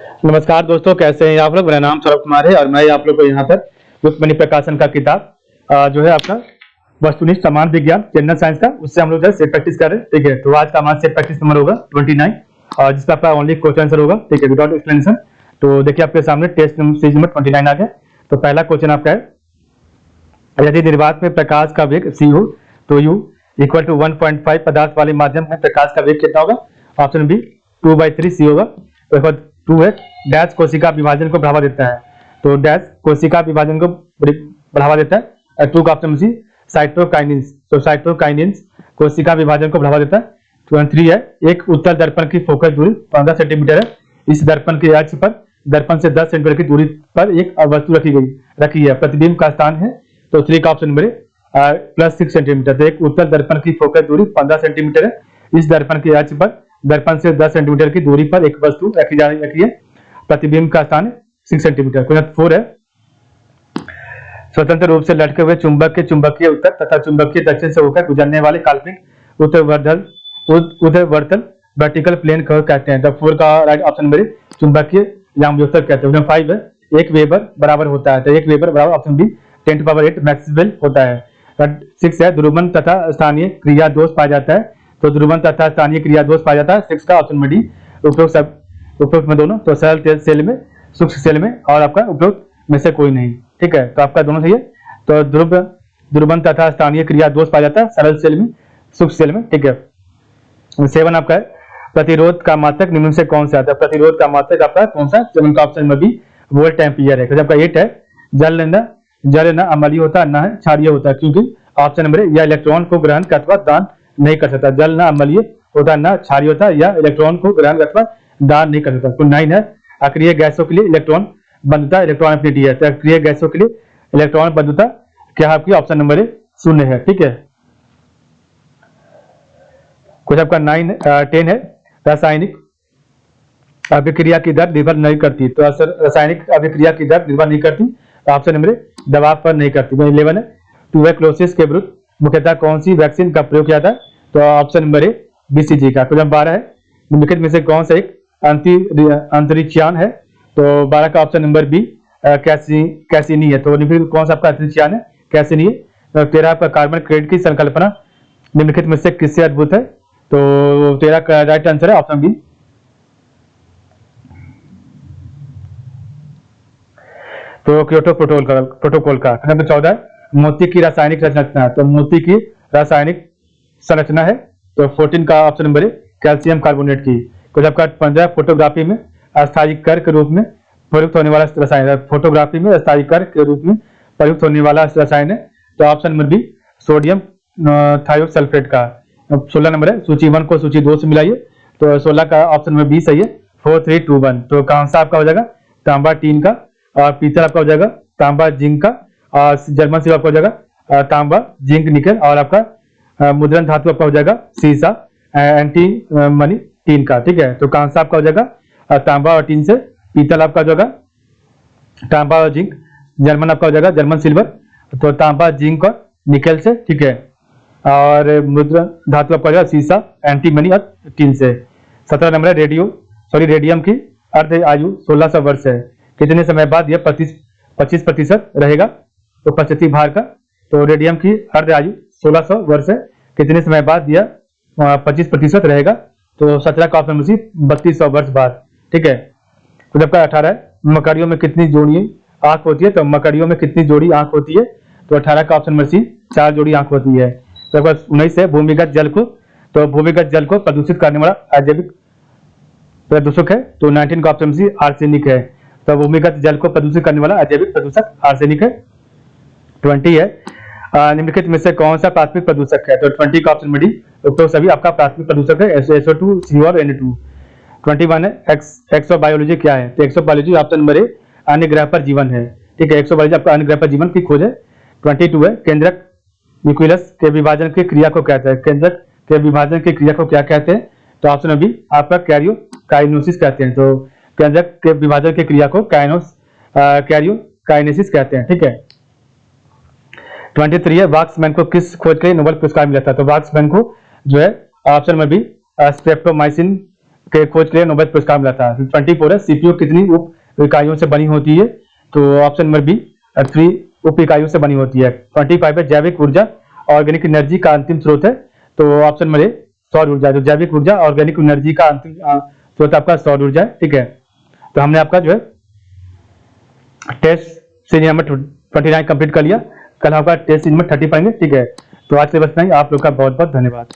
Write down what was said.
नमस्कार दोस्तों, कैसे हैं आप लोग। मेरा नाम सौरभ कुमार है और मैं आप लोग को यहाँ पर गुप्तमणि प्रकाशन का किताब जो है आपका वस्तुनिष्ठ समान विज्ञान जनरल साइंस का, उससे हम लोग जो है सेट प्रैक्टिस कर रहे हैं। ठीक है, तो आज का हमारा सेट प्रैक्टिस नंबर होगा 29 और जिसका आपका ओनली क्वेश्चन आंसर होगा। ठीक है, विदाउट एक्सप्लेनेशन। तो देखिए आपके सामने टेस्ट सीरीज नंबर 29 आ गया। तो पहला क्वेश्चन आपका है, यदि निर्वात में प्रकाश का वेग c हो तो u इक्वल टू 1.5 पदार्थ वाले माध्यम में प्रकाश का वेग कितना होगा। ऑप्शन बी 2/3 c होगा। तो 2 है डैश कोशिका विभाजन को बढ़ावा देता है, तो डैश कोशिका विभाजन को बढ़ावा देता है। 2 का ऑप्शन सी साइटोकाइनिन्स, तो साइटोकाइनिन्स कोशिका विभाजन को बढ़ावा देता है। 3 है एक उत्तल दर्पण की फोकस दूरी 15 सेंटीमीटर है। इस दर्पण के अक्ष पर दर्पण से 10 सेंटीमीटर की दूरी पर एक वस्तु रखी है, प्रतिबिंब का स्थान है। तो 3 का ऑप्शन नंबर +6 सेंटीमीटर। तो एक उत्तल दर्पण की फोकस दूरी 15 सेंटीमीटर है। इस दर्पण के अक्ष पर दर्पण से 10 सेंटीमीटर की दूरी पर एक वस्तु रखी है, प्रतिबिंब का स्थान 6 सेंटीमीटर। क्वेश्चन 4 है, स्वतंत्र रूप से लटके हुए चुंबक के चुंबकीय उत्तर तथा चुंबकीय दक्षिण से होकर गुजरने वाले काल्पनिक ऊर्ध्वाधर वर्टिकल प्लेन को कहते हैं। तो 4 का राइट ऑप्शन नंबर चुंबकीय यामयोत्तर कहते हैं। 5 है एक वेबर बराबर होता है, तो एक वेबर बराबर ऑप्शन बी 10⁸ मैक्सवेल होता है। 6 है ध्रुवन तथा स्थानीय क्रिया दोष पाया जाता है, तो ध्रुवन तथा स्थानीय क्रिया दोष पाया जाता है। 6 का ऑप्शन बी उपरोक्त में दोनों, तो सरल सेल में, सूक्ष्म सेल में और आपका उपरोक्त में से कोई नहीं। ठीक है, तो आपका दोनों सही है। तो ध्रुवन तथा स्थानीय क्रिया दोष पाया जाता है सरल सेल में, सूक्ष्म सेल में। ठीक है, 7 आपका है प्रतिरोध का मात्रक निम्न से कौन सा आता है। प्रतिरोध का मात्रक आपका कौन सा, 7 का ऑप्शन में भी वोल्ट एम्पियर है। आपका 8 है जल न अम्लीय होता न है क्षारीय होता है, क्योंकि ऑप्शन नंबर यह इलेक्ट्रॉन को ग्रहण अथवा दान नहीं कर सकता। जल न अम्लीय होता न क्षारीय होता या इलेक्ट्रॉन को ग्रहण अथवा दान नहीं कर सकता। तो 9 है अक्रिय गैसों के लिए इलेक्ट्रॉन बंधुता इलेक्ट्रॉन एफिनिटी है। तो अक्रिय गैसों के लिए इलेक्ट्रॉन बंधुता क्या आपकी ऑप्शन नंबर 0 है। ठीक है, कुछ आपका 10 है रासायनिक अभिक्रिया की दर निर्भर नहीं करती। तो रासायनिक अभिक्रिया की दर निर्भर नहीं करती, तो ऑप्शन नंबर दबाव पर नहीं करती। 11 है ट्यूबरक्लोसिस के विरुद्ध मुख्यतः कौन सी वैक्सीन का प्रयोग किया था। तो ऑप्शन नंबर BCG का। 12 है निम्नलिखित में से कौन सा एक अंतरिक्षयान है। तो 12 का ऑप्शन नंबर बी कैसिनी है। तो निम्नलिखित कौन सा आपका अंतरिक्षयान है, कैसिनी है। 13 आपका कार्बन क्रेडिट की संकल्पना निम्नलिखित में से किससे अद्भुत है। तो 13 का राइट आंसर है ऑप्शन बी। तो क्योटो प्रोटोकॉल का। नंबर 14 मोती की रासायनिक संरचना। तो मोती की रासायनिक संरचना है, तो 14 का ऑप्शन नंबर कैल्शियम कार्बोनेट की। कुछ आपका 15 फोटोग्राफी में अस्थायी कर के रूप में प्रयुक्त होने वाला रसायन है। फोटोग्राफी में अस्थायी कर के रूप में प्रयुक्त होने वाला रसायन है, तो option number B sodium thiosulphate का। 16 नंबर है सूची 1 को सूची 2 से मिलाइए। तो 16 का ऑप्शन नंबर बी सही है 4321। तो कांसा आपका हो जाएगा तांबा टीन का, और पीतल आपका हो जाएगा तांबा जिंक का, और जर्मन सिल्वर आपका हो जाएगा तांबा जिंक निकल, और आपका मुद्रण धातु आपका हो जाएगा सीसा एंटी मनी टीन का। ठीक है, तो कांसा आपका हो जाएगा तांबा और टीन से, पीतल आपका हो जाएगा तांबा और जिंक, जर्मन आपका हो जाएगा जर्मन सिल्वर, तो तांबा जिंक और निकल से। ठीक है, और मुद्रण धातु आपका हो जाएगा सीसा एंटी मनी और टीन से। 17 नंबर है रेडियम की अर्ध आयु 1600 वर्ष है। कितने समय बाद यह 25% रहेगा, तो 75 भार का। तो रेडियम की अर्ध आयु 1600 वर्ष है, कितने समय बाद यह 25% रहेगा। तो 17 का ऑप्शन सी 3200 वर्ष बाद। ठीक है, तो जब 18 है मकड़ियों में कितनी जोड़ी आंख होती है। तो मकड़ियों में कितनी जोड़ी आंख होती है। तो 18 का ऑप्शन नंबर सी 4 जोड़ी आंख होती है। तो 19 है भूमिगत जल को प्रदूषित करने वाला अजैविक प्रदूषक है। तो 19 का ऑप्शन सी आर्सेनिक है। तो भूमिगत जल को प्रदूषित करने वाला अजैविक प्रदूषक आर्सेनिक है। 20 है निम्नलिखित में से कौन सा प्राथमिक प्रदूषक है। तो 20 का ऑप्शन डी तो सभी आपका प्राथमिक प्रदूषक है, SO2 CO और Na2। 21 है एक्सोबायोलॉजी क्या है। तो एक्सोबायोलॉजी ऑप्शन नंबर ए अन्य ग्रह पर जीवन है। ठीक है, एक्सोबायोलॉजी आपका अन्य ग्रह पर जीवन की खोज है। 22 है केंद्रक न्यूक्लियस के विभाजन की क्रिया को कहते हैं। केंद्रक के विभाजन की क्रिया को क्या कहते हैं। तो ऑप्शन बी आपका कैरियोकाइनेसिस कहते हैं। तो केंद्रक के विभाजन की क्रिया को कैरियोकाइनेसिस कहते हैं। ठीक है, 23 है वाक्समैन को किस खोज के लिए नोबेल पुरस्कार मिला था। तो वाक्समैन को जो है ऑप्शन में भी स्ट्रेप्टोमाइसिन के खोज के लिए नोबेल पुरस्कार मिला था। 24 है, सीपीयू कितनी उप इकाइयों से बनी होती है? तो ऑप्शन नंबर बी 3 उप इकाइयों से बनी होती है। 25 है, जैविक ऊर्जा ऑर्गेनिक एनर्जी का अंतिम स्रोत है। तो ऑप्शन नंबर ए सौर ऊर्जा। जो जैविक ऊर्जा ऑर्गेनिक एनर्जी का अंतिम स्रोत आपका सौर ऊर्जा है। ठीक है, तो हमने आपका जो है टेस्ट सीरीज नंबर 29 कंप्लीट कर लिया। कल आपका टेस्ट सीरीज नंबर 30 पढ़ेंगे। ठीक है, तो आज के लिए बस इतना ही। आप लोग का बहुत बहुत धन्यवाद।